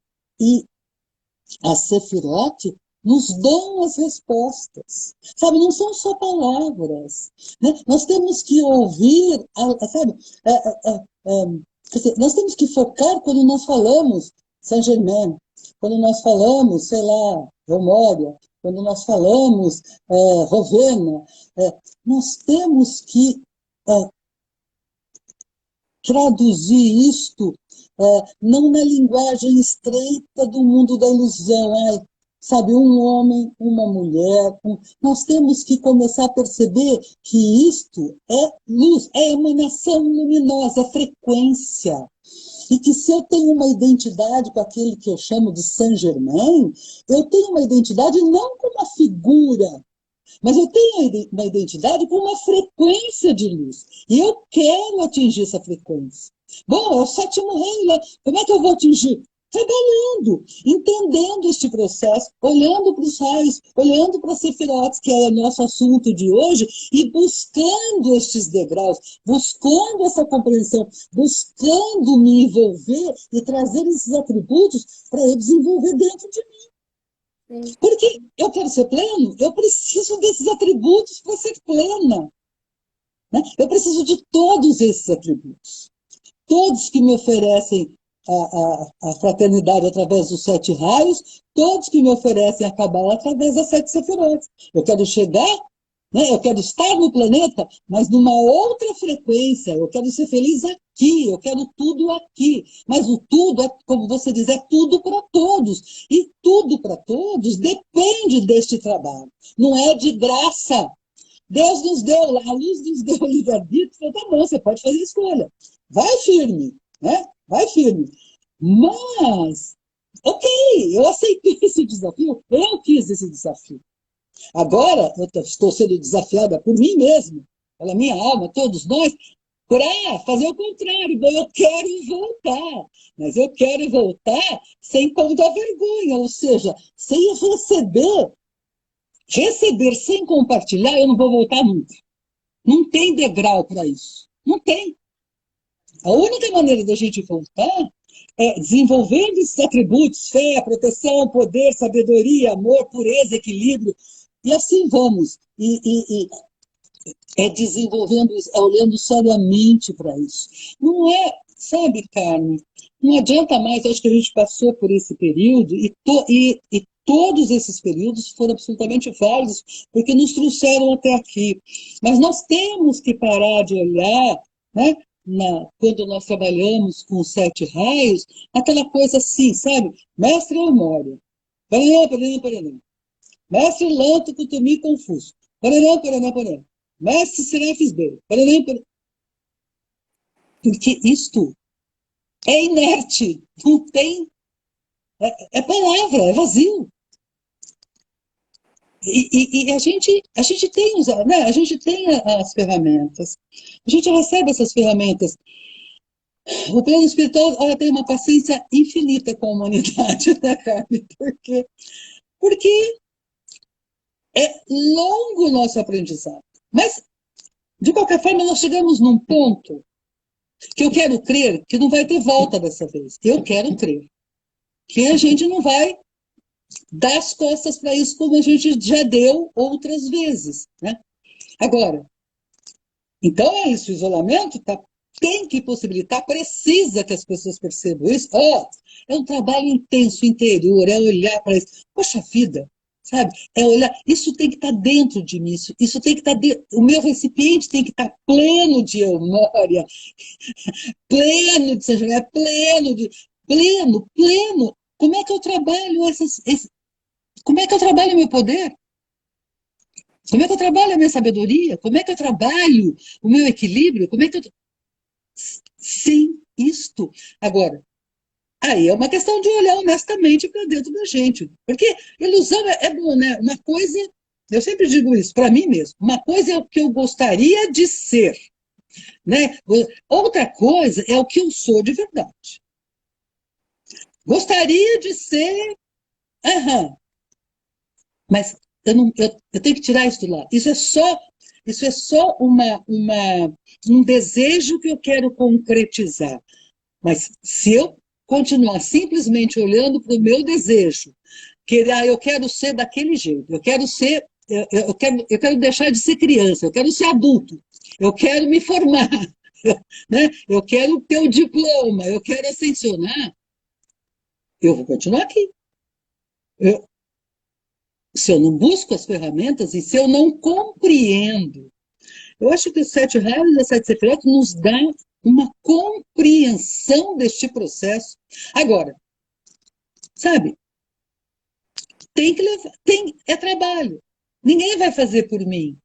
Speaker 2: e a Sefirot nos dão as respostas. Sabe, não são só palavras. Né? Nós temos que ouvir, sabe? Nós temos que focar quando nós falamos Saint-Germain, quando nós falamos, sei lá, Romória, quando nós falamos Rovena, nós temos que traduzir isto não na linguagem estreita do mundo da ilusão, sabe, um homem, uma mulher. Nós temos que começar a perceber que isto é luz, é emanação luminosa, é frequência. E que se eu tenho uma identidade com aquele que eu chamo de Saint-Germain, eu tenho uma identidade não com uma figura Mas eu tenho uma identidade com uma frequência de luz. E eu quero atingir essa frequência. Bom, é o sétimo raio lá. Como é que eu vou atingir? Trabalhando, entendendo este processo, olhando para os raios, olhando para as sefirotes, que é o nosso assunto de hoje, e buscando estes degraus, buscando essa compreensão, buscando me envolver e trazer esses atributos para eu desenvolver dentro de mim. Porque eu quero ser pleno, eu preciso desses atributos para ser plena. Né? Eu preciso de todos esses atributos. Todos que me oferecem a fraternidade através dos 7 raios, todos que me oferecem a Cabala através das 7 sefirotes. Eu quero chegar, né? Eu quero estar no planeta, mas numa outra frequência. Eu quero ser feliz aqui, eu quero tudo aqui. Mas o tudo, como você diz, é tudo para todos. E tudo para todos depende deste trabalho. Não é de graça. Deus nos deu lá, a luz nos deu o livre-arbítrio, então tá bom, você pode fazer escolha. Vai firme, né? Vai firme. Mas, ok, eu aceitei esse desafio, eu quis esse desafio. Agora, eu estou sendo desafiada por mim mesmo, pela minha alma, todos nós, para fazer o contrário. Bom, eu quero voltar, mas eu quero voltar sem contar vergonha, ou seja, sem receber. Receber sem compartilhar, eu não vou voltar nunca. Não tem degrau para isso. Não tem. A única maneira da gente voltar é desenvolvendo esses atributos, fé, proteção, poder, sabedoria, amor, pureza, equilíbrio. E assim vamos. E é desenvolvendo isso, é olhando seriamente para isso. Não é, sabe, Carmen, não adianta mais, acho que a gente passou por esse período e todos esses períodos foram absolutamente válidos, porque nos trouxeram até aqui. Mas nós temos que parar de olhar, né, quando nós trabalhamos com os 7 raios, aquela coisa assim, sabe? Mestre Eumória, paraná, paraná, paraná. Mestre Lanto, Cutumi, Confuso, paraná, paraná, paraná. Mestre Serafis B, paraná, paraná. Porque isto é inerte, não tem, é palavra, é vazio. E a gente tem né? A gente tem as ferramentas, a gente recebe essas ferramentas. O plano espiritual, olha, tem uma paciência infinita com a humanidade, né, Carmen? Porque é longo o nosso aprendizado. Mas, de qualquer forma, nós chegamos num ponto que eu quero crer que não vai ter volta dessa vez. Eu quero crer que a gente não vai dar as costas para isso como a gente já deu outras vezes, né? Agora, então é isso, o isolamento tem que possibilitar, precisa que as pessoas percebam isso. É um trabalho intenso, interior, é olhar para isso. Poxa vida, sabe? É olhar, isso tem que estar dentro de mim, isso tem que estar dentro, o meu recipiente tem que estar pleno de memória, pleno de seja, pleno. Como é que eu trabalho como é que eu trabalho o meu poder? Como é que eu trabalho a minha sabedoria? Como é que eu trabalho o meu equilíbrio? Como é que eu... Sim, isto. Agora, aí é uma questão de olhar honestamente para dentro da gente. Porque ilusão é bom, né? Uma coisa, eu sempre digo isso, para mim mesmo, uma coisa é o que eu gostaria de ser, né? Outra coisa é o que eu sou de verdade. Gostaria de ser... Mas eu tenho que tirar isso do lado. Isso é só um desejo que eu quero concretizar. Mas se eu continuar simplesmente olhando para o meu desejo, que eu quero ser daquele jeito, eu quero deixar de ser criança, eu quero ser adulto, eu quero me formar, né? Eu quero ter o diploma, eu quero ascensionar, eu vou continuar aqui. Se eu não busco as ferramentas e se eu não compreendo. Eu acho que os 7 raios e as 7 sefirotes nos dá uma compreensão deste processo. Agora, sabe, tem que levar, é trabalho. Ninguém vai fazer por mim.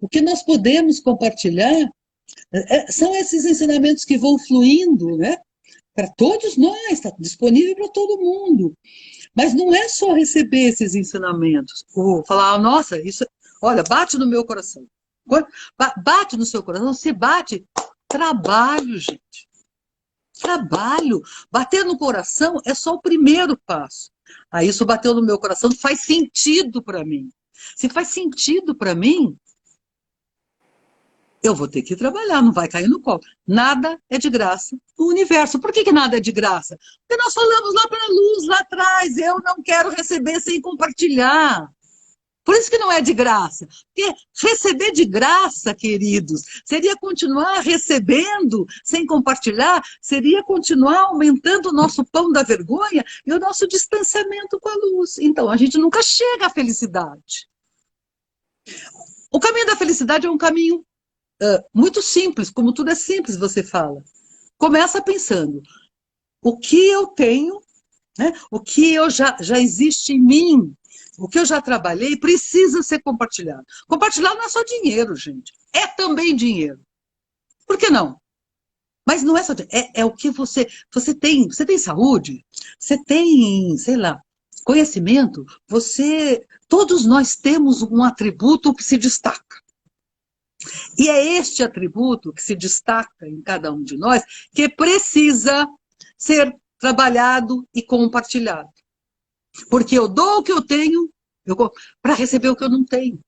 Speaker 2: O que nós podemos compartilhar são esses ensinamentos que vão fluindo, né? Para todos nós, está disponível para todo mundo. Mas não é só receber esses ensinamentos, ou falar, nossa, isso, olha, bate no meu coração. Bate no seu coração, você bate, trabalho, gente. Trabalho. Bater no coração é só o primeiro passo. Aí isso bateu no meu coração, faz sentido para mim. Se faz sentido para mim, eu vou ter que trabalhar, não vai cair no colo. Nada é de graça no universo. Por que nada é de graça? Porque nós falamos lá para a luz, lá atrás, eu não quero receber sem compartilhar. Por isso que não é de graça. Porque receber de graça, queridos, seria continuar recebendo sem compartilhar, seria continuar aumentando o nosso pão da vergonha e o nosso distanciamento com a luz. Então, a gente nunca chega à felicidade. O caminho da felicidade é um caminho muito simples, como tudo é simples, você fala. Começa pensando, o que eu tenho, né? O que já existe em mim, o que eu já trabalhei, precisa ser compartilhado. Compartilhar não é só dinheiro, gente. É também dinheiro. Por que não? Mas não é só dinheiro. É o que você tem. Você tem saúde? Você tem, sei lá, conhecimento? Todos nós temos um atributo que se destaca. E é este atributo que se destaca em cada um de nós que precisa ser trabalhado e compartilhado. Porque eu dou o que eu tenho para receber o que eu não tenho.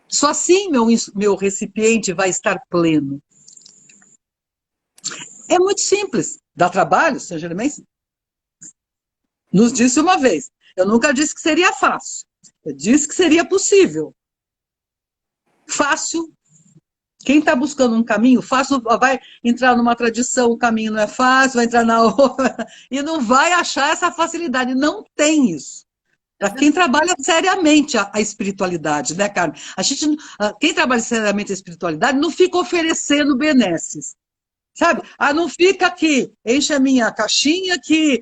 Speaker 2: Só assim meu recipiente vai estar pleno. É muito simples. Dá trabalho, Saint Germain nos disse uma vez. Eu nunca disse que seria fácil. Eu disse que seria possível. Fácil. Quem está buscando um caminho fácil vai entrar numa tradição, o caminho não é fácil, vai entrar na outra e não vai achar essa facilidade. Não tem isso. Para quem trabalha seriamente a espiritualidade, né, Carmen? Quem trabalha seriamente a espiritualidade não fica oferecendo benesses. Sabe? Não fica aqui, enche a minha caixinha que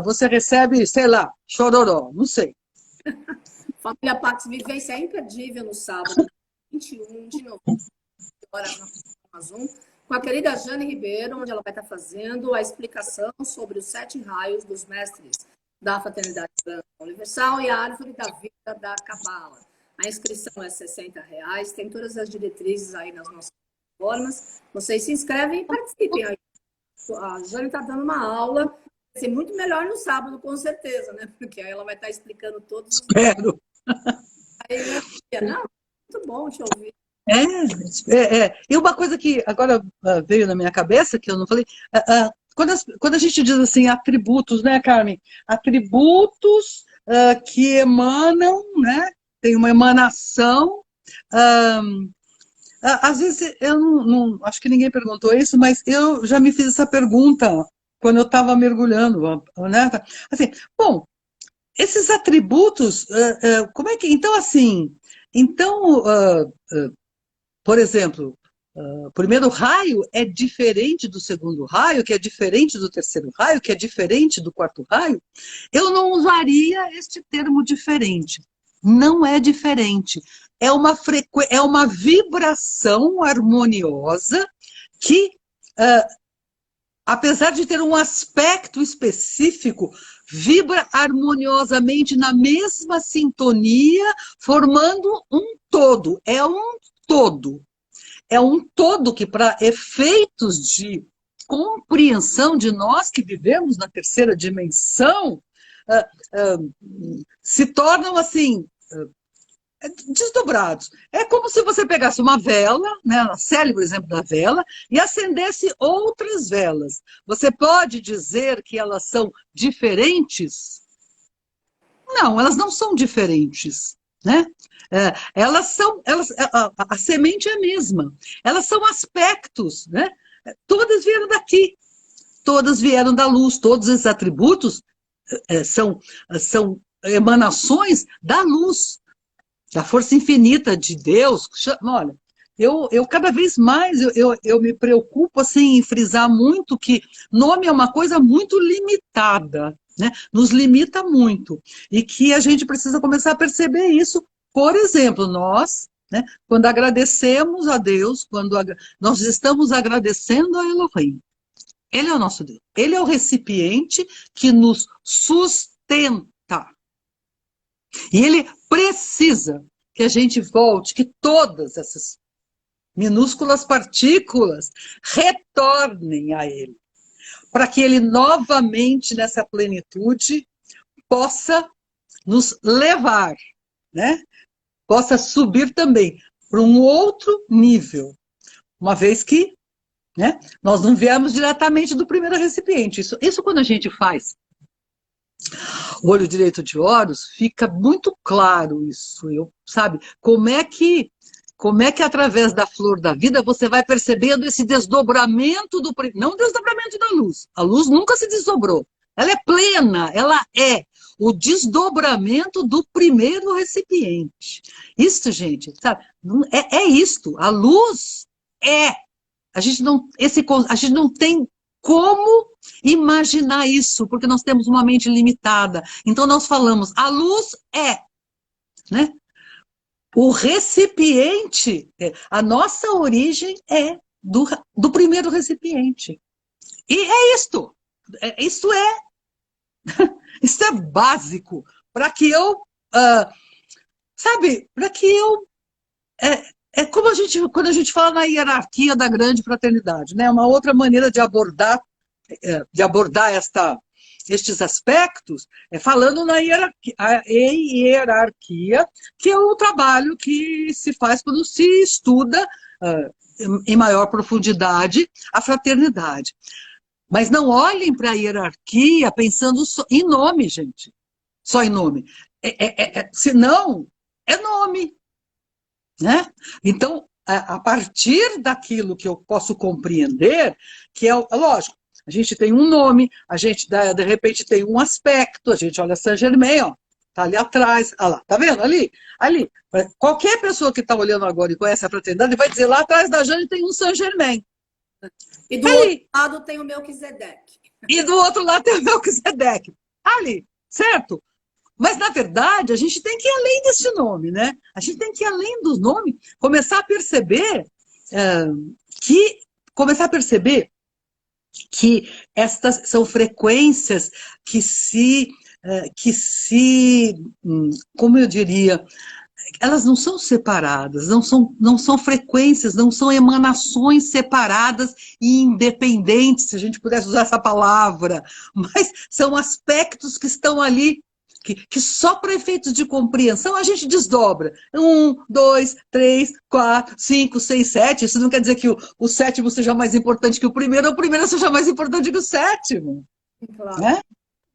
Speaker 2: você recebe, sei lá, chororó, não sei.
Speaker 1: Família Pax Vivência é imperdível no sábado, 21 de novembro, na Zoom, com a querida Jane Ribeiro, onde ela vai estar fazendo a explicação sobre os 7 raios dos mestres da Fraternidade Branca Universal e a Árvore da Vida da Cabala. A inscrição é R$60, tem todas as diretrizes aí nas nossas plataformas. Vocês se inscrevem e participem aí. A Jane está dando uma aula, vai ser muito melhor no sábado, com certeza, né? Porque aí ela vai estar explicando todos os...
Speaker 2: Espero.
Speaker 1: Aí, não, muito bom te ouvir.
Speaker 2: E uma coisa que agora veio na minha cabeça, que eu não falei, quando a gente diz assim, atributos, né, Carmen? Atributos que emanam, né? Tem uma emanação. Às vezes, eu não acho que ninguém perguntou isso, mas eu já me fiz essa pergunta quando eu estava mergulhando, né? Assim, bom, esses atributos, como é que... Então, assim, por exemplo, o primeiro raio é diferente do segundo raio, que é diferente do terceiro raio, que é diferente do quarto raio. Eu não usaria este termo diferente. Não é diferente. É uma vibração harmoniosa que, apesar de ter um aspecto específico, vibra harmoniosamente na mesma sintonia, formando um todo. É um todo. É um todo que, para efeitos de compreensão de nós que vivemos na terceira dimensão, se tornam assim, desdobrados. É como se você pegasse uma vela, né, a célula, por exemplo, da vela, e acendesse outras velas. Você pode dizer que elas são diferentes? Não, elas não são diferentes, né? A semente é a mesma. Elas são aspectos, né? Todas vieram daqui. Todas vieram da luz. Todos esses atributos são emanações da luz, da força infinita de Deus. Olha, eu cada vez mais eu me preocupo assim, em frisar muito que nome é uma coisa muito limitada, né? Nos limita muito. E que a gente precisa começar a perceber isso. Por exemplo, nós, né, quando agradecemos a Deus, nós estamos agradecendo a Elohim. Ele é o nosso Deus. Ele é o recipiente que nos sustenta. E ele precisa que a gente volte, que todas essas minúsculas partículas retornem a ele, para que ele novamente, nessa plenitude, possa nos levar, né? Possa subir também para um outro nível, uma vez que, né, nós não viemos diretamente do primeiro recipiente. Isso quando a gente faz o olho direito de Horus, fica muito claro isso, sabe? Como é que através da flor da vida você vai percebendo esse desdobramento não o desdobramento da luz. A luz nunca se desdobrou. Ela é plena, ela é o desdobramento do primeiro recipiente. Isso, gente, sabe? É isto. A luz é. A gente não tem como imaginar isso, porque nós temos uma mente limitada. Então nós falamos, a luz é, né? O recipiente, a nossa origem é do primeiro recipiente. E é isto. Isso é básico para que eu, sabe, para que eu... É como quando a gente fala na hierarquia da grande fraternidade, né? Uma outra maneira de abordar estes aspectos é falando na hierarquia, que é o trabalho que se faz quando se estuda em maior profundidade a fraternidade. Mas não olhem para a hierarquia pensando só em nome, gente. Só em nome. Senão, é nome. Né? Então, a partir daquilo que eu posso compreender, que é lógico, a gente tem um nome, a gente de repente tem um aspecto, a gente olha Saint-Germain, ó, tá ali atrás, olha lá, tá vendo? Ali. Qualquer pessoa que está olhando agora e conhece a fraternidade vai dizer, lá atrás da Jane tem um Saint-Germain.
Speaker 1: E do outro lado tem o Melquisedeque.
Speaker 2: E do outro lado tem o Melquisedeque. Ali, certo? Mas, na verdade, a gente tem que ir além desse nome, né? A gente tem que ir além do nome, começar a perceber que estas são frequências que como eu diria, elas não são separadas, não são frequências, não são emanações separadas e independentes, se a gente pudesse usar essa palavra, mas são aspectos que estão ali, que só para efeitos de compreensão a gente desdobra. 1, 2, 3, 4, 5, 6, 7. Isso não quer dizer que o sétimo seja mais importante que o primeiro seja mais importante que o sétimo.
Speaker 1: Claro.
Speaker 2: Né?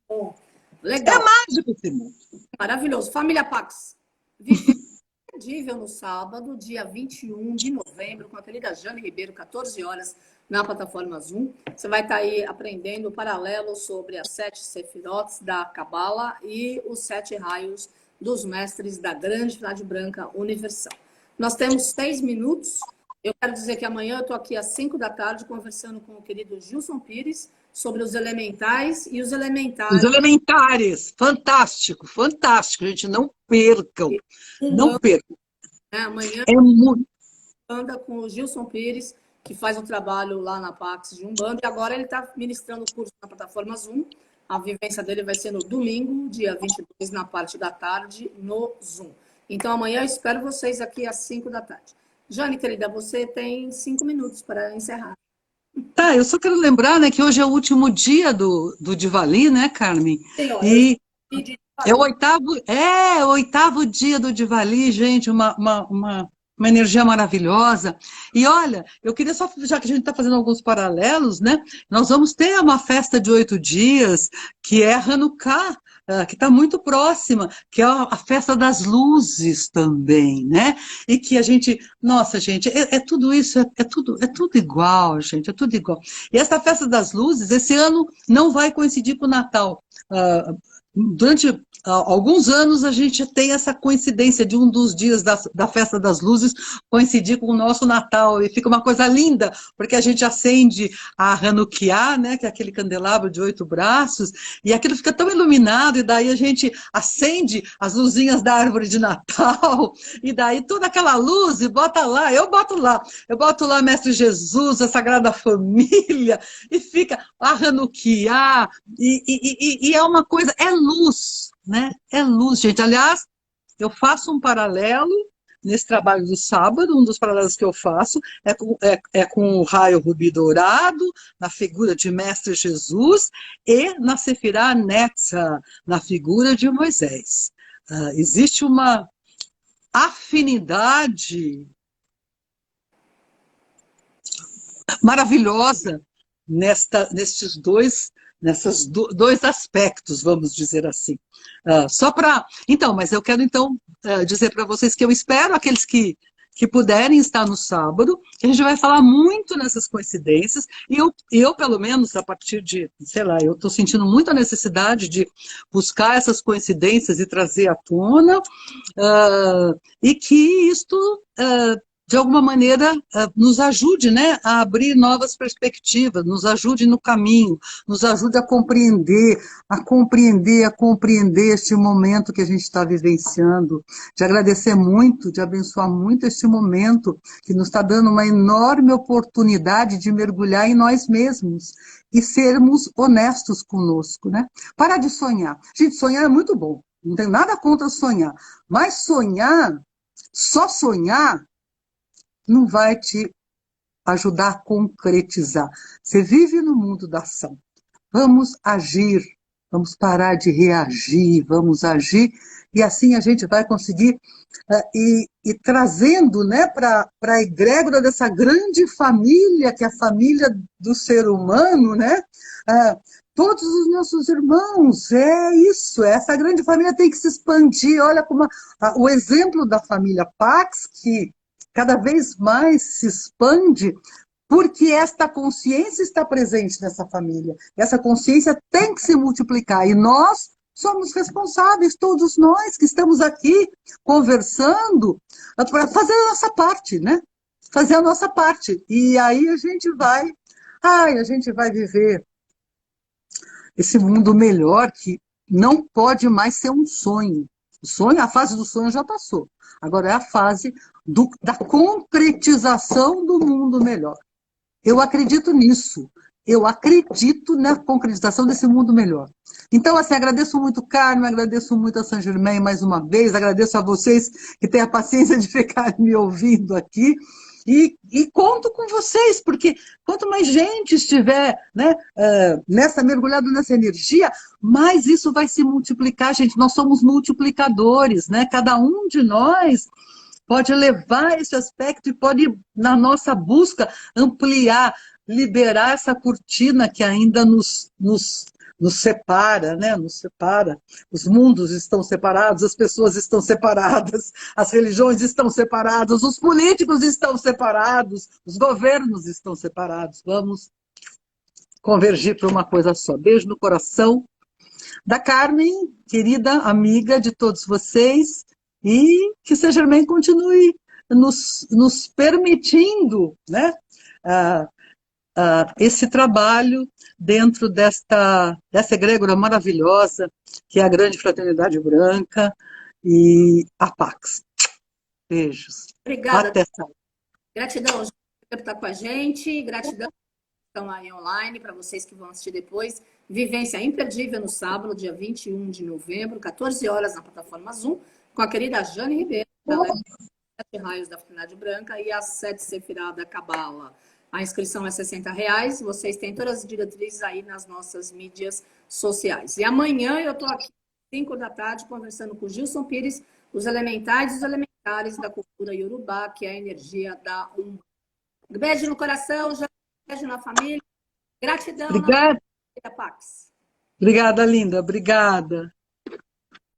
Speaker 1: Bom, legal.
Speaker 2: É mágico esse mundo.
Speaker 1: Maravilhoso. Família Pax, imperdível no sábado, dia 21 de novembro, com a querida Jane Ribeiro, 14 horas, na plataforma Zoom. Você vai estar aí aprendendo paralelo sobre as 7 sefirotes da Cabala e os 7 raios dos mestres da grande Frade Branca Universal. Nós temos 6 minutos. Eu quero dizer que amanhã eu estou aqui às 5 da tarde conversando com o querido Gilson Pires sobre os elementais e os elementares. Os
Speaker 2: elementares, fantástico, fantástico, gente, não percam, não percam.
Speaker 1: Amanhã
Speaker 2: é muito...
Speaker 1: anda com o Gilson Pires, que faz um trabalho lá na Pax de Umbanda, e agora ele está ministrando o curso na plataforma Zoom. A vivência dele vai ser no domingo, dia 22, na parte da tarde, no Zoom. Então, amanhã eu espero vocês aqui às 5 da tarde. Jane, querida, você tem 5 minutos para encerrar.
Speaker 2: Tá, eu só quero lembrar, né, que hoje é o último dia do Diwali, né, Carmen?
Speaker 1: Sim, ó,
Speaker 2: e é o oitavo dia do Diwali, gente, uma energia maravilhosa. E olha, eu queria só, já que a gente está fazendo alguns paralelos, né? Nós vamos ter uma festa de 8 dias, que é Hanukkah, que está muito próxima, que é a festa das luzes também, né? E que a gente, nossa, gente, tudo isso, é tudo igual, gente, é tudo igual. E essa festa das luzes, esse ano não vai coincidir com o Natal. Durante alguns anos a gente tem essa coincidência de um dos dias da festa das luzes coincidir com o nosso Natal, e fica uma coisa linda, porque a gente acende a Hanukkah, né, que é aquele candelabro de 8 braços, e aquilo fica tão iluminado, e daí a gente acende as luzinhas da árvore de Natal, e daí toda aquela luz, e bota lá, eu boto lá Mestre Jesus, a Sagrada Família, e fica a Hanukkah, e é uma coisa, é luz, né? É luz, gente. Aliás, eu faço um paralelo nesse trabalho do sábado, um dos paralelos que eu faço é com o raio rubi dourado, na figura de Mestre Jesus, e na Sefirá Netzah, na figura de Moisés. Existe uma afinidade maravilhosa nesses dois aspectos, vamos dizer assim. Mas eu quero dizer para vocês que eu espero aqueles que puderem estar no sábado, que a gente vai falar muito nessas coincidências, e eu pelo menos, a partir de, sei lá, eu estou sentindo muita necessidade de buscar essas coincidências e trazer à tona, e que isto de alguma maneira, nos ajude, né, a abrir novas perspectivas, nos ajude no caminho, nos ajude a compreender este momento que a gente está vivenciando, de agradecer muito, de abençoar muito este momento, que nos está dando uma enorme oportunidade de mergulhar em nós mesmos e sermos honestos conosco, né? Parar de sonhar. Gente, sonhar é muito bom, não tem nada contra sonhar, mas só sonhar, não vai te ajudar a concretizar. Você vive no mundo da ação. Vamos agir, vamos parar de reagir, vamos agir, e assim a gente vai conseguir ir trazendo, né, para a egrégora dessa grande família, que é a família do ser humano, né? Todos os nossos irmãos, é isso, essa grande família tem que se expandir. Olha como o exemplo da família Pax, que cada vez mais se expande, porque esta consciência está presente nessa família. Essa consciência tem que se multiplicar, e nós somos responsáveis, todos nós que estamos aqui conversando, para fazer a nossa parte, né? Fazer a nossa parte. E aí a gente vai viver esse mundo melhor, que não pode mais ser um sonho. A fase do sonho já passou. Agora é a fase da concretização do mundo melhor. Eu acredito nisso. Eu acredito na concretização desse mundo melhor. Então, assim, agradeço muito, Carmen, agradeço muito a Saint Germain mais uma vez, agradeço a vocês que têm a paciência de ficar me ouvindo aqui. E conto com vocês, porque quanto mais gente estiver, né, mergulhado nessa energia, mais isso vai se multiplicar, gente. Nós somos multiplicadores, né? Cada um de nós pode levar esse aspecto e pode, na nossa busca, ampliar, liberar essa cortina que ainda nos separa, né? Nos separa. Os mundos estão separados, as pessoas estão separadas, as religiões estão separadas, os políticos estão separados, os governos estão separados. Vamos convergir para uma coisa só. Beijo no coração da Carmen, querida amiga de todos vocês, e que Saint Germain continue nos permitindo, né, esse trabalho dentro dessa egrégora maravilhosa, que é a Grande Fraternidade Branca e a Pax. Beijos.
Speaker 1: Obrigada.
Speaker 2: Até sábado.
Speaker 1: Gratidão, por estar com a gente. Gratidão que estão aí online, para vocês que vão assistir depois. Vivência imperdível no sábado, dia 21 de novembro, 14 horas, na plataforma Zoom, com a querida Jane Ribeiro, da 7 Raios da Fraternidade Branca e as 7 Sefirá da Cabala. A inscrição é R$60. Vocês têm todas as diretrizes aí nas nossas mídias sociais. E amanhã eu estou aqui, às 5 da tarde, conversando com o Gilson Pires, os elementais e os elementares da cultura Yorubá, que é a energia da Umbanda. Beijo no coração, beijo na família. Gratidão.
Speaker 2: Obrigada.
Speaker 1: Na Pax.
Speaker 2: Obrigada, linda. Obrigada.